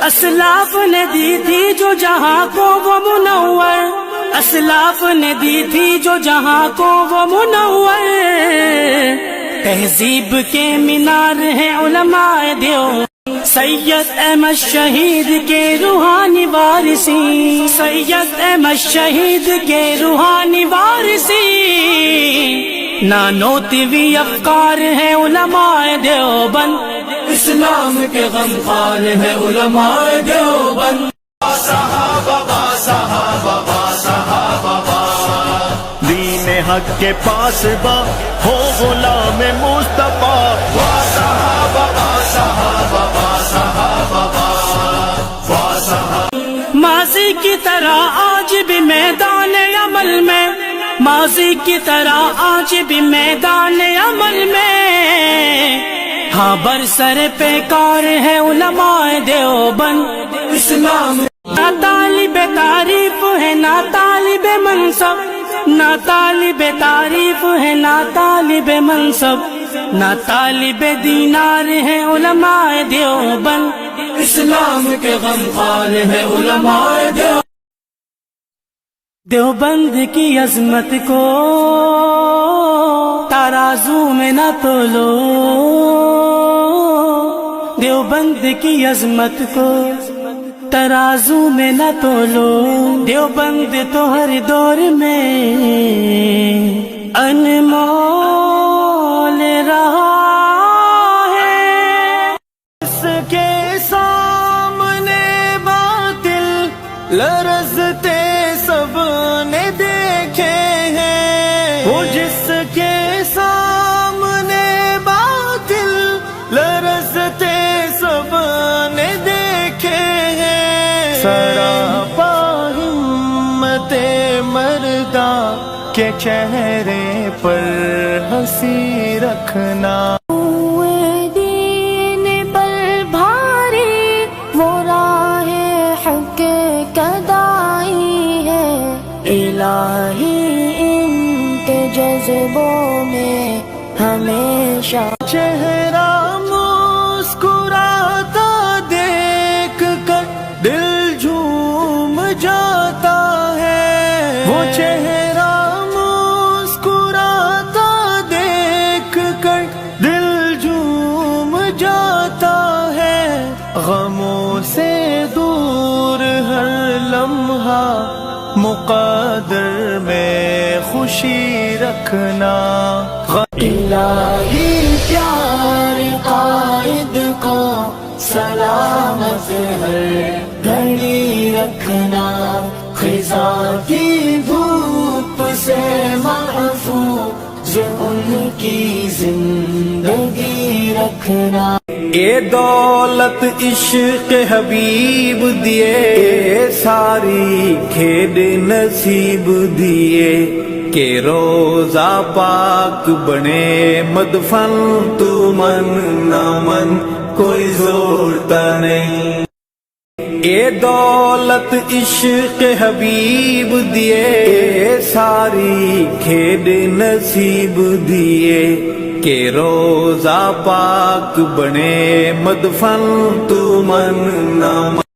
اسلاف نے دی تھی جو جہاں کو وہ منور، اسلاف نے دی تھی جو جہاں کو وہ منور، تہذیب کے مینار ہیں علماء دیو، سید احمد شہید کے روحانی وارثین، سید احمد شہید کے روحانی وارثین، نانوتوی افکار ہیں علماء دیوبند، اسلام کے غمخوار ہیں علماء دیوبند، دین حق کے پاس با ہو غلام مصطفیٰ، ماضی کی طرح آج بھی میدان عمل میں، ماضی کی طرح آج بھی میدان عمل میں، ہاں برسر پیکار ہے علماء دیوبند، اسلام نہ طالب تعریف ہے نہ طالب منصب، نہ طالب تعریف ہے نہ طالب منصب، نہ طالب دینار ہے علماء دیوبند، اسلام کے غمخوار ہے علماء دیوبند، دیوبند کی عظمت کو ترازو میں نہ تولو، دیوبند کی عظمت کو ترازو میں نہ تولو، دیوبند تو ہر دور میں انمول رہا ہے، اس کے سامنے باطل لرزتے سب نے دیکھے ہیں، وہ جس کے سامنے باطل لرزتے سب نے دیکھے ہیں، سراپا ہمت مردہ کے چہرے پر ہنسی رکھنا، دین پر بھاری وہ راہ حق کدائی ہے، الہی ان کے جذبوں میں ہمیشہ چہرہ مسکراتا دیکھ کر دل جھوم جاتا ہے، وہ چہرہ مسکراتا دیکھ کر دل جھوم جاتا ہے، غموں سے دور ہر لمحہ مقدر میں خوشی رکھنا، الہی پیار قائد کو سلامت ہر گھڑی رکھنا، خزاں کی دھوپ سے محفوظ ان کی زندگی رکھنا، اے دولت عشق حبیب دیے، ساری کھیڈ نصیب دیے، کہ روزہ پاک بنے مدفن، تو من نہ من کوئی زورتا نہیں، اے دولت عشق حبیب دیے، ساری کھیڈ نصیب دیے، کہ روزہ پاک بنے مدفن، تو من نہ من